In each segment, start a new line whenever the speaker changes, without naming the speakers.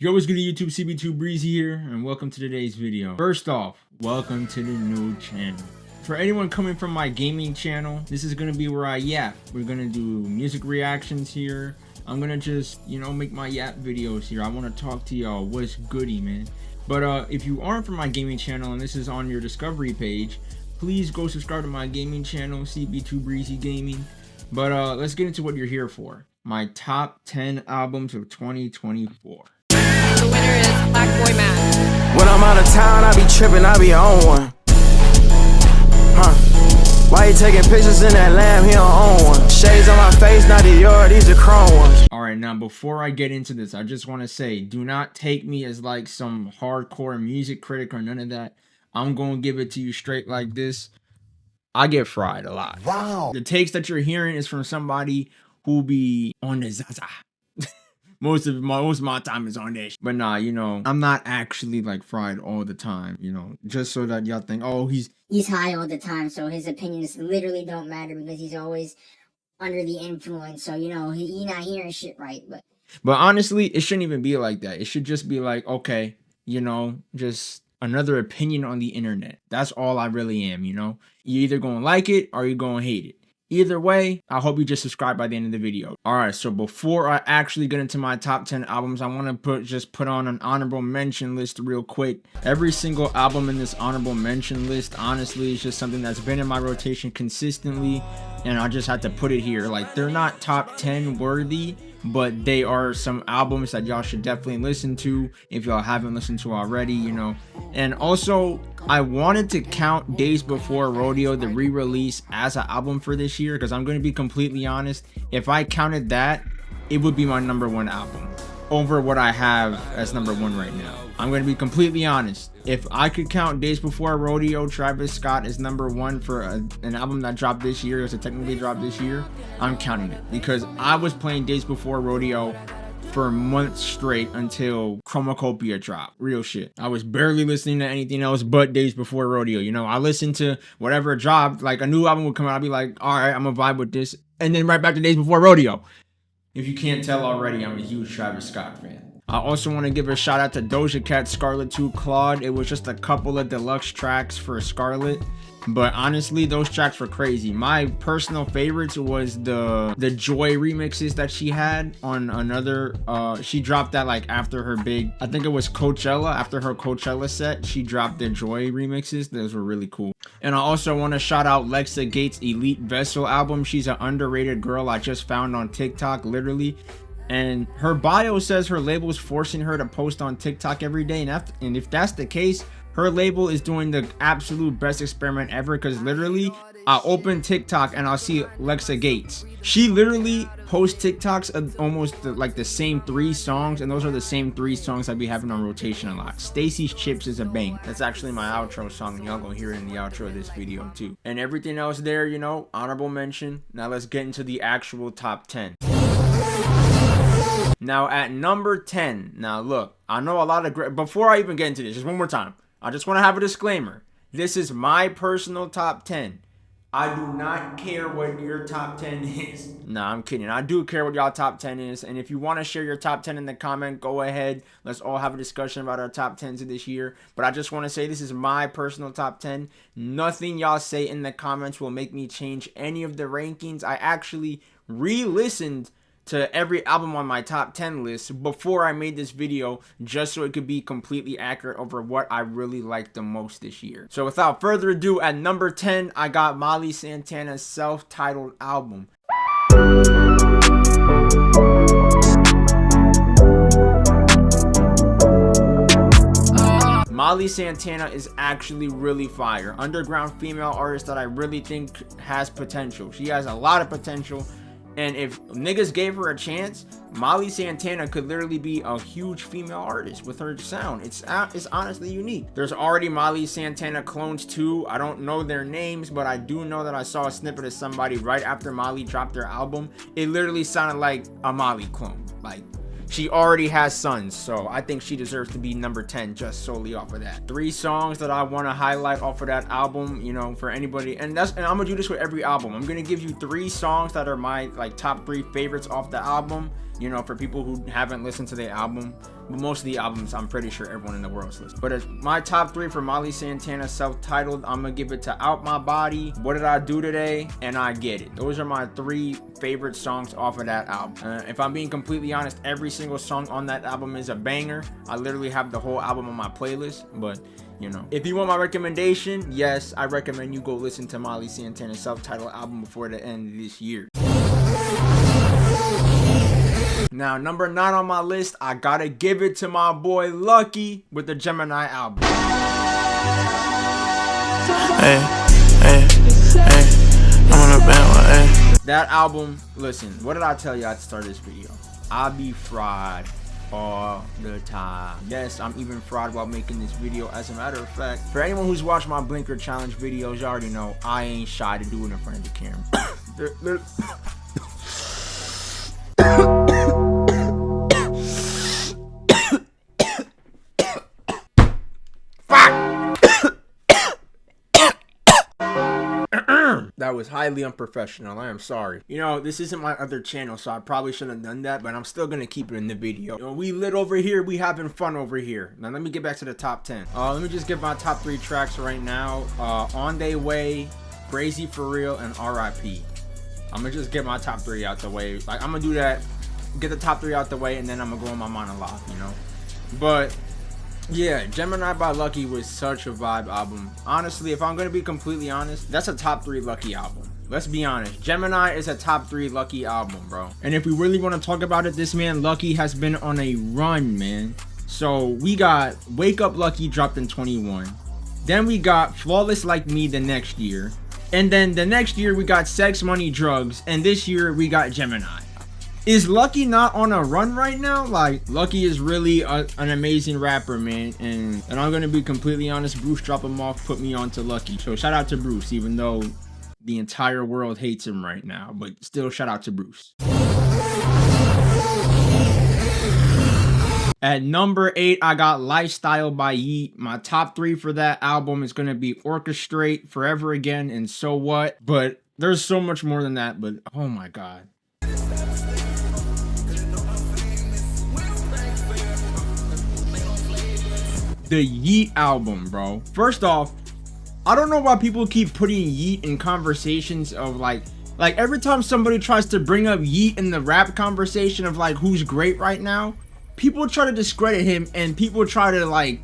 Yo, what's good YouTube? CB2 Breezy here, and welcome to today's video. First off, welcome to the new channel. For anyone coming from my gaming channel, this is gonna be where I yap. We're gonna do music reactions here. I'm gonna just, make my yap videos here. I wanna talk to y'all. What's goody, man? But if you aren't from my gaming channel and this is on your discovery page, please go subscribe to my gaming channel, CB2 Breezy Gaming. But let's get into what you're here for. My top 10 albums of 2024.
The winner is Black Boy Matt.
When I'm out of town, I be tripping, I be on one. Why you taking pictures in that lamb? He don't own one. Shades on my face, not Dior, these are chrome ones.
Alright, now before I get into this, I just want to say, do not take me as like some hardcore music critic or none of that. I'm going to give it to you straight like this. I get fried a lot.
Wow.
The takes that you're hearing is from somebody who be on the Zaza. Most of my time is on this. But nah, I'm not actually like fried all the time, just so that y'all think, oh, he's
high all the time, so his opinions literally don't matter because he's always under the influence. So, he not hearing shit right.
But honestly, it shouldn't even be like that. It should just be like, okay, just another opinion on the internet. That's all I really am, You either gonna like it or you gonna hate it. Either way, I hope you just subscribe by the end of the video. Alright, so before I actually get into my top 10 albums, I want to put on an honorable mention list real quick. Every single album in this honorable mention list, honestly, is just something that's been in my rotation consistently, and I just had to put it here. Like, they're not top 10 worthy, but they are some albums that y'all should definitely listen to if y'all haven't listened to already, And also, I wanted to count Days Before Rodeo, the re-release, as an album for this year, because I'm going to be completely honest, if I counted that, it would be my #1 album over what I have as #1 right now. I'm going to be completely honest. If I could count Days Before Rodeo, Travis Scott is #1 for an album that dropped this year, as it technically dropped this year, I'm counting it, because I was playing Days Before Rodeo for months straight until Chromacopia dropped. Real shit. I was barely listening to anything else but Days Before Rodeo. I listened to whatever dropped. Like, a new album would come out, I'd be like, all right, I'm gonna vibe with this, and then right back to Days Before Rodeo. If you can't tell already, I'm a huge Travis Scott fan. I also want to give a shout out to Doja Cat Scarlet 2 Claude. It was just a couple of deluxe tracks for Scarlet, but honestly, those tracks were crazy. My personal favorites was the Joy remixes that she had on another, she dropped that like after her big, I think it was Coachella, after her Coachella set, she dropped the Joy remixes. Those were really cool. And I also want to shout out Lexa Gates' Elite Vessel album. She's an underrated girl I just found on TikTok, literally. And her bio says her label is forcing her to post on TikTok every day. And if that's the case, her label is doing the absolute best experiment ever, because literally I open TikTok and I'll see Lexa Gates. She literally posts TikToks of almost like the same 3 songs, and those are the same 3 songs I be having on rotation a lot. Stacy's Chips is a bang. That's actually my outro song, and y'all gonna hear it in the outro of this video too. And everything else there, honorable mention. Now let's get into the actual top 10. Now at number 10, now look, I know a lot of before I even get into this, just one more time, I just want to have a disclaimer. This is my personal top 10. I do not care what your top 10 is. Nah, I'm kidding. I do care what y'all top 10 is. And if you want to share your top 10 in the comment, go ahead. Let's all have a discussion about our top 10s of this year. But I just want to say this is my personal top 10. Nothing y'all say in the comments will make me change any of the rankings. I actually re-listened to every album on my top 10 list before I made this video, just so it could be completely accurate over what I really liked the most this year. So without further ado, at number 10, I got Molly Santana's self-titled album. Molly Santana is actually really fire. Underground female artist that I really think has potential. She has a lot of potential. And if niggas gave her a chance, Molly Santana could literally be a huge female artist with her sound. It's honestly unique. There's already Molly Santana clones too. I don't know their names, but I do know that I saw a snippet of somebody right after Molly dropped their album. It literally sounded like a Molly clone. Like, she already has sons, so I think she deserves to be number 10 just solely off of that. 3 songs that I want to highlight off of that album, for anybody, and I'm gonna do this with every album. I'm gonna give you 3 songs that are my top 3 favorites off the album, for people who haven't listened to the album. but most of the albums, I'm pretty sure everyone in the world's listening. But my top 3 for Molly Santana, self-titled, I'm gonna give it to Out My Body, What Did I Do Today, and I Get It. Those are my 3 favorite songs off of that album. If I'm being completely honest, every single song on that album is a banger. I literally have the whole album on my playlist, but you know, if you want my recommendation, yes, I recommend you go listen to Molly Santana's self-titled album before the end of this year. Now, number 9 on my list, I gotta give it to my boy Lucky with the Gemini album.
Hey, hey, hey, I'm on a band with, hey.
That album, listen, what did I tell you at the start of this video? I be fried all the time. Yes, I'm even fried while making this video. As a matter of fact, for anyone who's watched my Blinker Challenge videos, you already know I ain't shy to do it in front of the camera. That was highly unprofessional. I am sorry. You know, this isn't my other channel, so I probably shouldn't have done that, but I'm still gonna keep it in the video. You know, we lit over here, we having fun over here. Now let me get back to the top 10. Let me just give my top 3 tracks right now. On They Way, Crazy for Real, and R.I.P. I'm gonna just get my top 3 out the way. Like, I'm gonna do that, get the top 3 out the way, and then I'm gonna go on my monologue, you know? But yeah, Gemini by Lucky was such a vibe album. Honestly, if I'm gonna be completely honest, that's a top 3 Lucky album. Let's be honest, Gemini is a top 3 Lucky album, bro. And if we really want to talk about it, this man Lucky has been on a run, man. So we got Wake Up Lucky dropped in 21. Then we got Flawless Like Me the next year. And then the next year we got Sex, Money, Drugs. And this year we got Gemini. Is Lucky not on a run right now? Like, Lucky is really an amazing rapper, man. And I'm gonna be completely honest, Bruce Drop Him Off put me on to Lucky. So shout out to Bruce, even though the entire world hates him right now. But still, shout out to Bruce. At number 8, I got Lifestyle by Yeat. My top 3 for that album is gonna be Orchestrate, Forever Again, and So What. But there's so much more than that, but oh my god. The Yeat album, bro. First off, I don't know why people keep putting Yeat in conversations of like every time somebody tries to bring up Yeat in the rap conversation of like who's great right now, people try to discredit him and people try to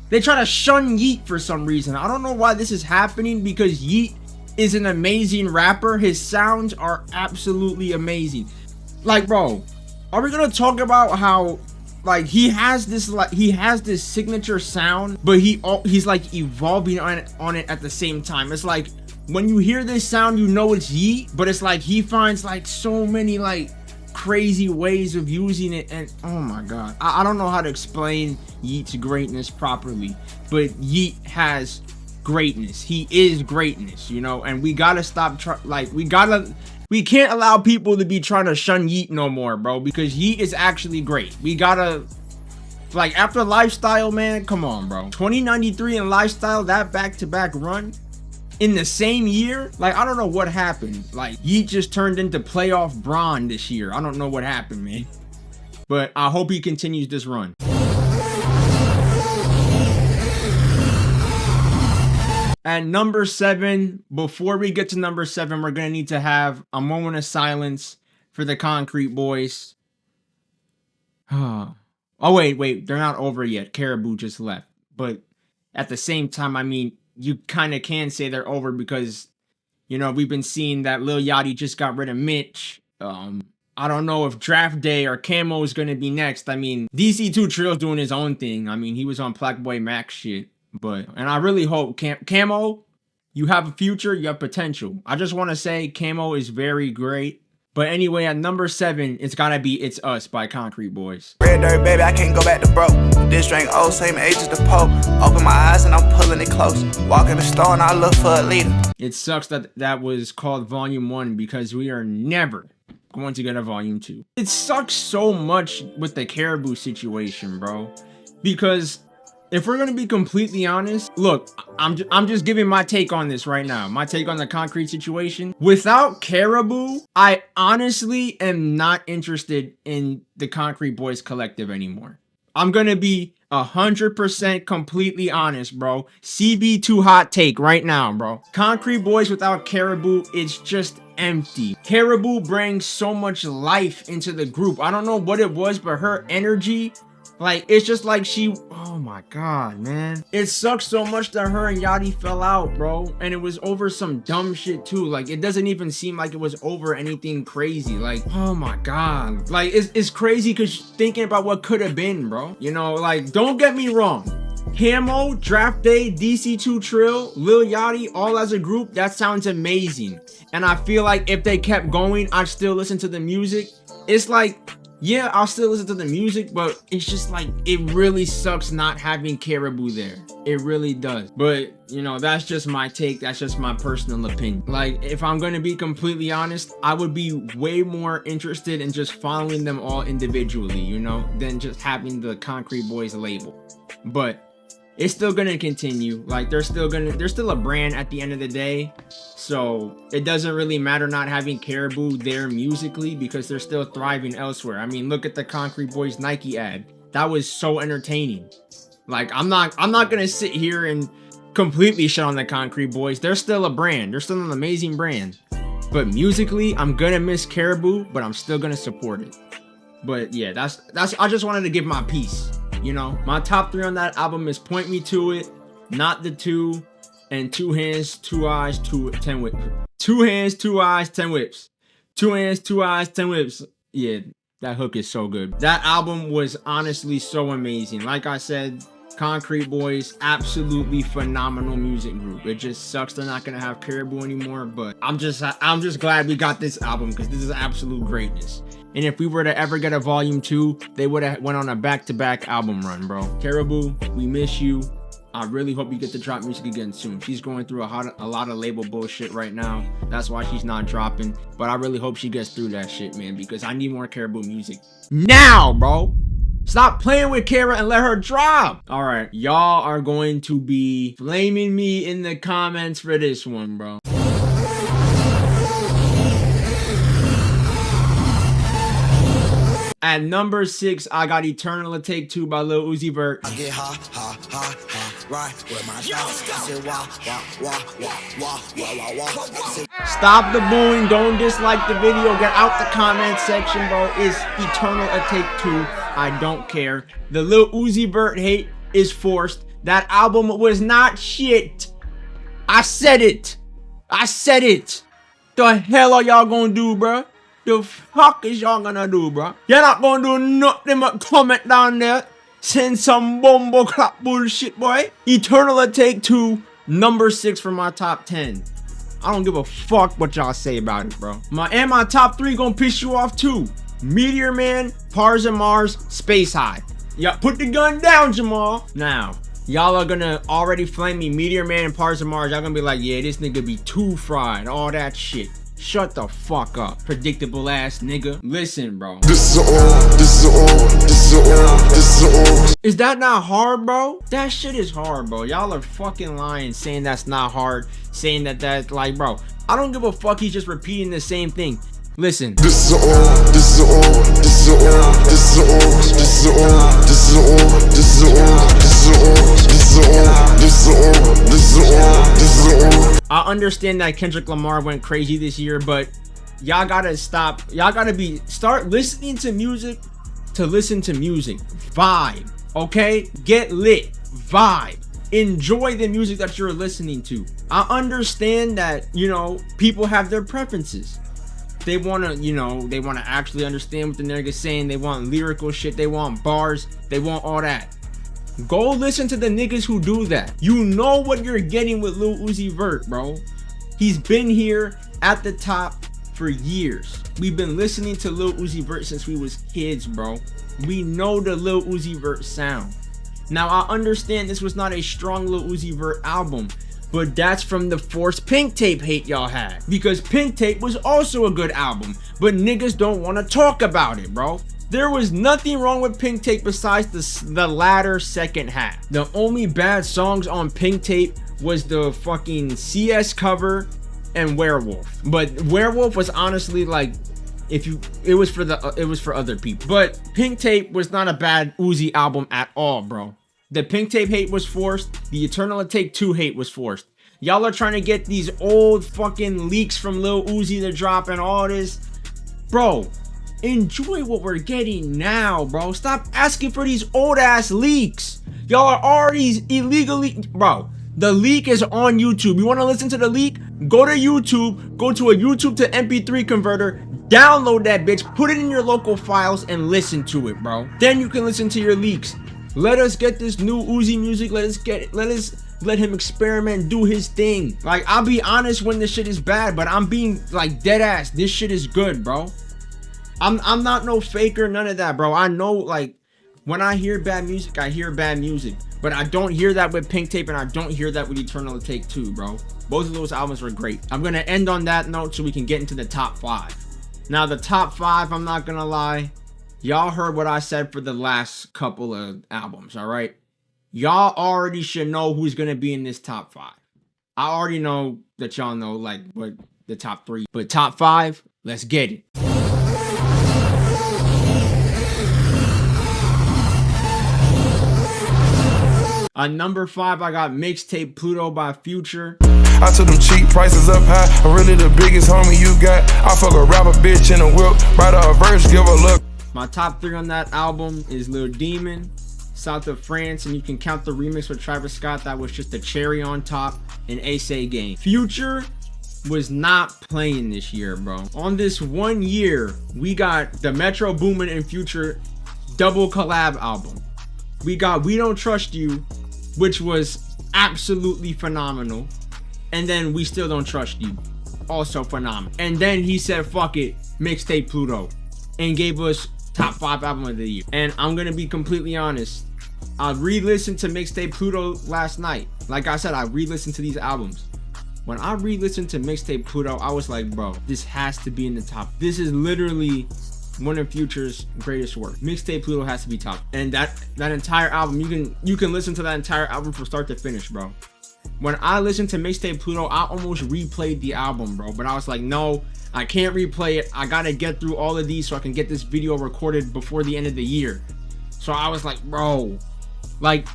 they try to shun Yeat for some reason. I don't know why this is happening, because Yeat is an amazing rapper. His sounds are absolutely amazing. Like, bro, are we gonna talk about how like he has this signature sound, but he's like evolving on it at the same time? It's like when you hear this sound, you know it's Yeat, but it's like he finds like so many like crazy ways of using it, and oh my god, I don't know how to explain Yeat's greatness properly, but Yeat has greatness. He is greatness, you know, and we gotta stop we can't allow people to be trying to shun Yeat no more, bro, because Yeat is actually great. We gotta, like, after Lifestyle, man, come on, bro. 2093 and Lifestyle, that back-to-back run in the same year, like, I don't know what happened. Like, Yeat just turned into playoff Braun this year. I don't know what happened, man, but I hope he continues this run. At number 7, before we get to number 7, we're going to need to have a moment of silence for the Concrete Boys. Oh, wait, they're not over yet. Caribou just left. But at the same time, I mean, you kind of can say they're over because, you know, we've been seeing that Lil Yachty just got rid of Mitch. I don't know if Draft Day or Camo is going to be next. I mean, DC2 Trill's doing his own thing. I mean, he was on Plaque Max shit. And I really hope Camo, you have a future, you have potential. I just want to say Camo is very great. But anyway, at number 7, it's gotta be It's Us by Concrete Boys.
Red dirt, baby, I can't go back to broke. This drink old, same age as the Pope. Open my eyes and I'm pulling it close. Walk in the store and I look for a leader.
It sucks that was called Volume 1 because we are never going to get a Volume 2. It sucks so much with the Caribou situation, bro. Because if we're gonna be completely honest, look, I'm just giving my take on this right now. My take on the Concrete situation. Without Caribou, I honestly am not interested in the Concrete Boys collective anymore. I'm gonna be 100% completely honest, bro. CB2 hot take right now, bro. Concrete Boys without Caribou is just empty. Caribou brings so much life into the group. I don't know what it was, but her energy, like, it's just like oh my god, man. It sucks so much that her and Yachty fell out, bro. And it was over some dumb shit too. Like, it doesn't even seem like it was over anything crazy. Like, oh my god. Like, it's crazy because thinking about what could have been, bro. You know, like, don't get me wrong. Camo, Draft Day, DC2 Trill, Lil Yachty, all as a group, that sounds amazing. And I feel like if they kept going, I'd still listen to the music. It's like, yeah, I'll still listen to the music, but it's just like, it really sucks not having Caribou there. It really does. But, you know, that's just my take. That's just my personal opinion. Like, if I'm going to be completely honest, I would be way more interested in just following them all individually, you know, than just having the Concrete Boys label. But it's still gonna continue. Like, they're still a brand at the end of the day, so it doesn't really matter not having Caribou there musically because they're still thriving elsewhere. I mean, look at the Concrete Boys Nike ad. That was so entertaining. Like, I'm not gonna sit here and completely shut on the Concrete Boys. They're still a brand. They're still an amazing brand. But musically, I'm gonna miss Caribou, but I'm still gonna support it. But yeah, that's I just wanted to give my piece. You know, my top 3 on that album is Point Me To It, Not the Two, and 2 Hands, 2 Eyes, 10 Whips. 2 Hands, 2 Eyes, 10 Whips. 2 Hands, 2 Eyes, 10 Whips. Yeah, that hook is so good. That album was honestly so amazing. Like I said, Concrete Boys, absolutely phenomenal music group. It just sucks they're not gonna have Caribou anymore, but I'm just glad we got this album because this is absolute greatness. And if we were to ever get a volume 2, they would have went on a back-to-back album run, bro. Caribou, we miss you. I really hope you get to drop music again soon. She's going through a lot of label bullshit right now. That's why she's not dropping. But I really hope she gets through that shit, man, because I need more Caribou music now, bro. Stop playing with Kara and let her drop. All right, y'all are going to be flaming me in the comments for this one, bro. At number 6, I got Eternal Take 2 by Lil Uzi Vert.
I get ha, ha, ha, ha, right with my thoughts. I said, wah, wah.
Stop the booing. Don't dislike the video. Get out the comment section, bro. It's Eternal Take 2. I don't care. The Lil Uzi Vert hate is forced. That album was not shit. I said it. I said it. The hell are y'all gonna do, bro? The fuck is y'all gonna do, bro? You're not gonna do nothing but comment down there. Send some bumbo clap bullshit, boy. Eternal Take 2, number 6 for my top 10. I don't give a fuck what y'all say about it, bro. My top 3 gonna piss you off too. Meteor Man, Pars and Mars, Space High. Yeah, put the gun down, Jamal. Now, y'all are gonna already flame me. Meteor Man and Pars and Mars. Y'all gonna be like, yeah, this nigga be too fried. All that shit. Shut the fuck up, predictable ass nigga. Listen, bro.
This is all.
Is that not hard, bro? That shit is hard, bro. Y'all are fucking lying, saying that's not hard, saying that that's like, bro. I don't give a fuck. He's just repeating the same thing. Listen.
This is all. This is all. This is all. This is all. This is all. This is all. This is all. This is all. This is all. This is all. This is all. This is all.
I understand that Kendrick Lamar went crazy this year, but y'all gotta stop. Y'all gotta start listening to music to listen to music. Vibe, okay? Get lit. Vibe. Enjoy the music that you're listening to. I understand that, you know, people have their preferences. They wanna, you know, they wanna actually understand what the nigga's saying. They want lyrical shit. They want bars. They want all that. Go listen to the niggas who do that. You know what you're getting with Lil Uzi Vert, bro. He's been here at the top for years. We've been listening to Lil Uzi Vert since we was kids, bro. We know the Lil Uzi Vert sound. Now, I understand this was not a strong Lil Uzi Vert album, but that's from the forced Pink Tape hate y'all had. Because Pink Tape was also a good album, but niggas don't want to talk about it, bro. There was nothing wrong with Pink Tape besides the latter second half. The only bad songs on Pink Tape was the fucking CS cover and Werewolf. But Werewolf was honestly like it was for other people. But Pink Tape was not a bad Uzi album at all, bro. The Pink Tape hate was forced. The Eternal Take 2 hate was forced. Y'all are trying to get these old fucking leaks from Lil Uzi to drop and all this. Bro, enjoy what we're getting now, bro. Stop asking for these old ass leaks. Y'all are already illegally, bro. The leak is on YouTube. You want to listen to the leak? Go to YouTube, go to a YouTube to MP3 converter, download that bitch, put it in your local files and listen to it, bro. Then you can listen to your leaks. Let us get this new Uzi music. Let him experiment, do his thing. Like, I'll be honest when this shit is bad, but I'm being like dead ass. This shit is good, bro. I'm not no faker, none of that, bro. I know, like, when I hear bad music, I hear bad music. But I don't hear that with Pink Tape, and I don't hear that with Eternal Take 2, bro. Both of those albums were great. I'm gonna end on that note so we can get into the top 5. Now, the top 5, I'm not gonna lie. Y'all heard what I said for the last couple of albums, all right? Y'all already should know who's gonna be in this top 5. I already know that y'all know, like, what the top 3. But top 5, let's get it. On number 5, I got Mixtape Pluto by Future.
I took them cheap prices up high. I'm really the biggest homie you got. I fuck a rapper bitch in a whip. Write a verse, give a look.
My top 3 on that album is Lil Demon, South of France, and you can count the remix with Travis Scott. That was just a cherry on top, and Ace Game. Future was not playing this year, bro. On this 1 year, we got the Metro Boomin and Future double collab album. We got We Don't Trust You, which was absolutely phenomenal. And then We Still Don't Trust You, also phenomenal. And then he said, fuck it, Mixtape Pluto, and gave us top 5 album of the year. And I'm gonna be completely honest, I re-listened to Mixtape Pluto last night. Like I said, I re-listened to these albums. When I re-listened to Mixtape Pluto, I was like, bro, this has to be in the top. This is literally one of Future's greatest work. Mixtape Pluto has to be top. And that entire album, you can listen to that entire album from start to finish, bro. When I listened to Mixtape Pluto, I almost replayed the album, bro. But I was like, no, I can't replay it. I gotta get through all of these so I can get this video recorded before the end of the year. So I was like, bro, like,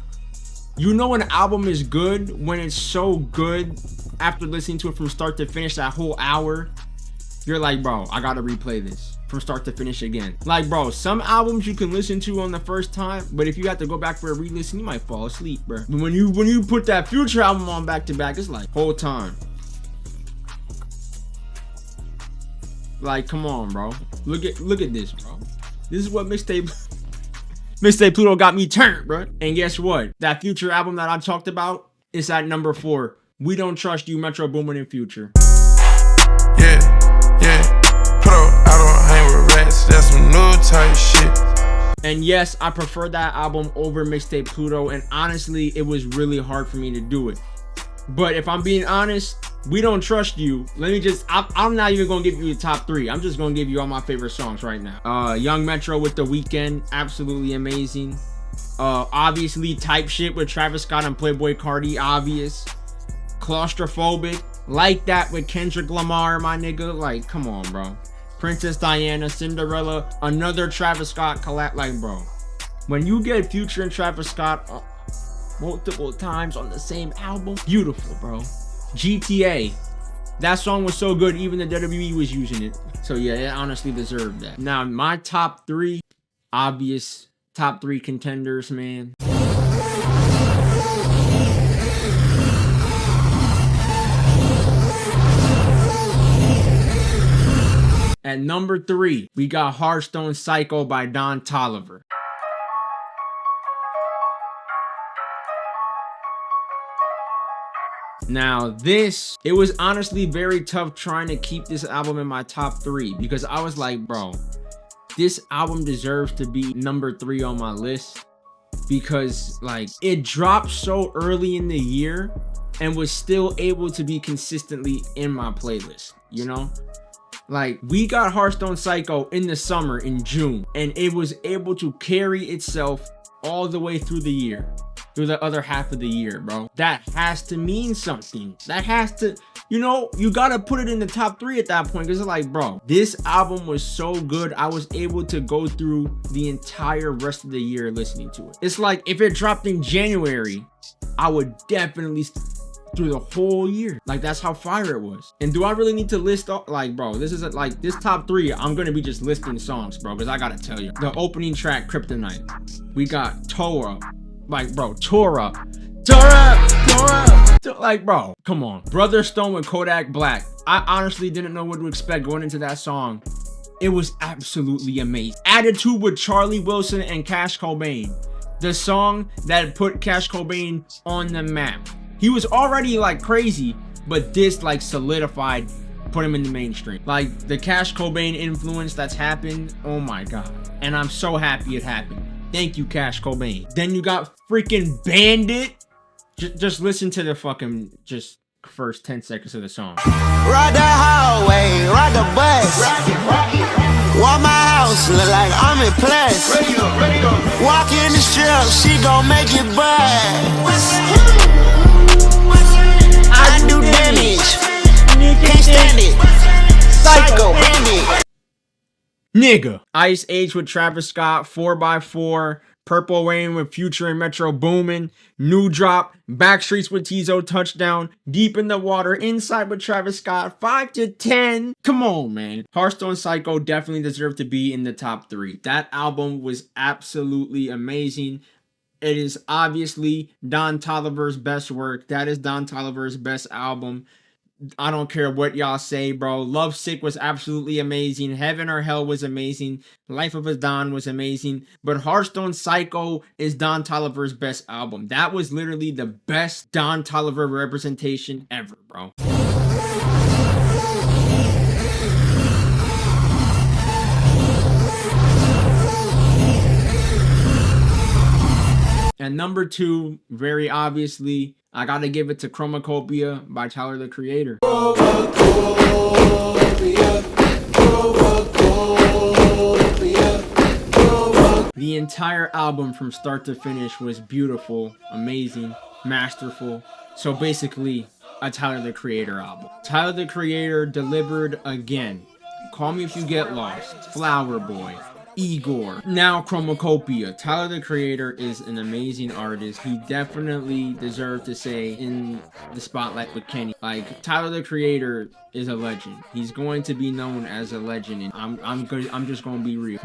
you know an album is good when it's so good after listening to it from start to finish, that whole hour. You're like, bro, I gotta replay this from start to finish again. Like, bro, some albums you can listen to on the first time, but if you have to go back for a re-listen, you might fall asleep, bro. But when you put that Future album on back to back, it's like whole time. Like, come on, bro. Look at this, bro. This is what Mixtape Pluto got me turned, bro. And guess what? That Future album that I talked about is at number 4. We Don't Trust You, Metro Boomin and Future.
Yeah. I don't hang with rats, that's some new type shit.
And yes, I prefer that album over Mixtape Pluto, and honestly, it was really hard for me to do it. But if I'm being honest, We Don't Trust You, I'm not even gonna give you the top 3. I'm just gonna give you all my favorite songs right now. Young Metro with The Weeknd, absolutely amazing. Obviously Type Shit with Travis Scott and Playboi Carti, obvious. Claustrophobic, Like That with Kendrick Lamar, my nigga. Like, come on, bro. Princess Diana, Cinderella, another Travis Scott collab. Like, bro, when you get Future and Travis Scott multiple times on the same album, beautiful, bro. GTA, that song was so good, even the WWE was using it. So yeah, it honestly deserved that. Now, my top 3, obvious top 3 contenders, man. At number 3, we got Hearthstone Psycho by Don Toliver. Now it was honestly very tough trying to keep this album in my top 3 because I was like, bro, this album deserves to be number 3 on my list because, like, it dropped so early in the year and was still able to be consistently in my playlist, you know? Like, we got Hearthstone Psycho in the summer in June, and it was able to carry itself all the way through the year, through the other half of the year, bro. That has to mean something. That has to, you know, you gotta put it in the top 3 at that point, because it's like, bro, this album was so good. I was able to go through the entire rest of the year listening to it. It's like if it dropped in January, I would definitely through the whole year. Like, that's how fire it was. And do I really need to list all, like, bro, this isn't like this top 3, I'm gonna be just listing songs, bro, because I gotta tell you, the opening track, Kryptonite, we got Torah, like, bro, Torah, like, bro, come on. Brother Stone with Kodak Black. I honestly didn't know what to expect going into that song. It was absolutely amazing. Attitude with Charlie Wilson and Cash Cobain, the song that put Cash Cobain on the map. He was already like crazy, but this like solidified, put him in the mainstream. Like the Cash Cobain influence that's happened, oh my god. And I'm so happy it happened. Thank you, Cash Cobain. Then you got freaking Bandit. Just listen to the fucking first 10 seconds of the song.
Ride the hallway, ride the bus. Walk my house, look like I'm in plus. Walk in the strip, she gon' make it buzz. I do damage, can't stand it. Psycho, bandit.
Nigga. Ice Age with Travis Scott, 4x4. Purple Rain with Future and Metro Boomin, New Drop, Backstreets with Tizo, Touchdown, Deep in the Water, Inside with Travis Scott, 5 to 10. Come on, man. Hearthstone Psycho definitely deserved to be in the top 3. That album was absolutely amazing. It is obviously Don Toliver's best work. That is Don Toliver's best album. I don't care what y'all say, bro. Lovesick was absolutely amazing. Heaven or Hell was amazing. Life of a Don was amazing. But Hearthstone Psycho is Don Toliver's best album. That was literally the best Don Toliver representation ever, bro. And number 2, very obviously, I gotta give it to Chromacopia by Tyler, the Creator. The entire album from start to finish was beautiful, amazing, masterful. So basically, a Tyler, the Creator album. Tyler, the Creator delivered again. Call Me If You Get Lost, Flower Boy, Igor, now Chromacopia. Tyler, the Creator is an amazing artist. He definitely deserved to say in the spotlight with Kenny. Like, Tyler, the Creator is a legend. He's going to be known as a legend, and I'm just gonna be real.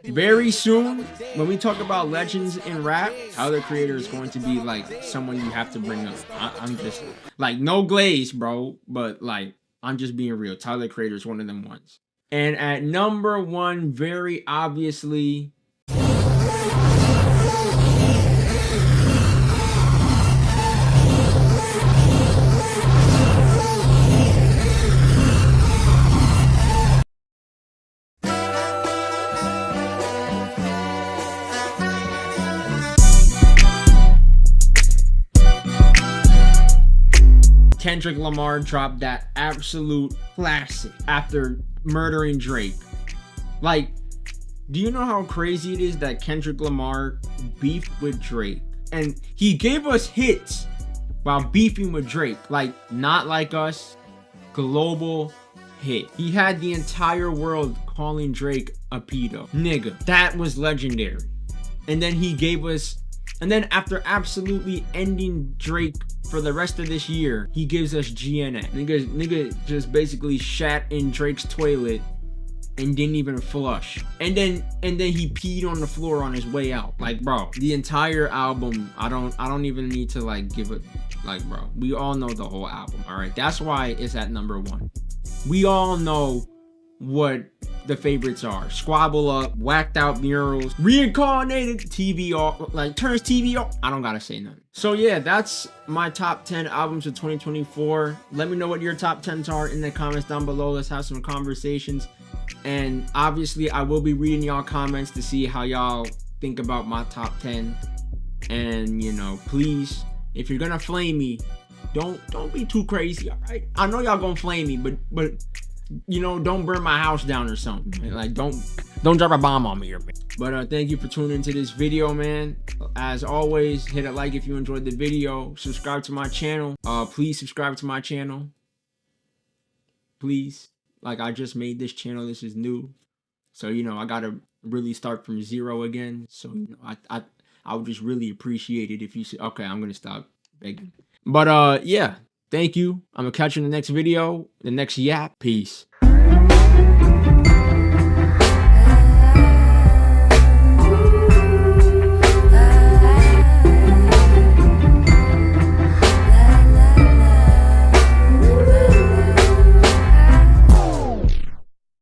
Very soon, when we talk about legends in rap, Tyler, the Creator is going to be like someone you have to bring up. I'm just like, no glaze, bro, but like, I'm just being real. Tyler, the Creator is one of them ones. And at number 1, very obviously, Kendrick Lamar dropped that absolute classic after murdering Drake. Like, do you know how crazy it is that Kendrick Lamar beefed with Drake? And he gave us hits while beefing with Drake. Like, Not Like Us, global hit. He had the entire world calling Drake a pedo. Nigga, that was legendary. And then he gave us, and then after absolutely ending Drake for the rest of this year, he gives us GNX. Nigga just basically shat in Drake's toilet and didn't even flush. And then he peed on the floor on his way out. Like, bro, the entire album, I don't even need to like give it, like, bro, we all know the whole album, all right? That's why it's at number 1. We all know what the favorites are. Squabble Up, Whacked Out Murals, Reincarnated, TV off, like turns TV off. I don't gotta say nothing. So yeah, that's my top 10 albums of 2024. Let me know what your top 10s are in the comments down below. Let's have some conversations. And obviously I will be reading y'all comments to see how y'all think about my top 10. And you know, please, if you're gonna flame me, don't be too crazy, all right? I know y'all gonna flame me, but you know, don't burn my house down or something. Like, don't drop a bomb on me or man. But thank you for tuning into this video, man. As always, hit a like if you enjoyed the video. Subscribe to my channel. Please subscribe to my channel. please. Like, I just made this channel. This is new. So, you know, I gotta really start from zero again. So, you know, I would just really appreciate it if you say, okay, I'm gonna stop begging. But yeah, thank you. I'm gonna catch you in the next video, the next yap. Peace.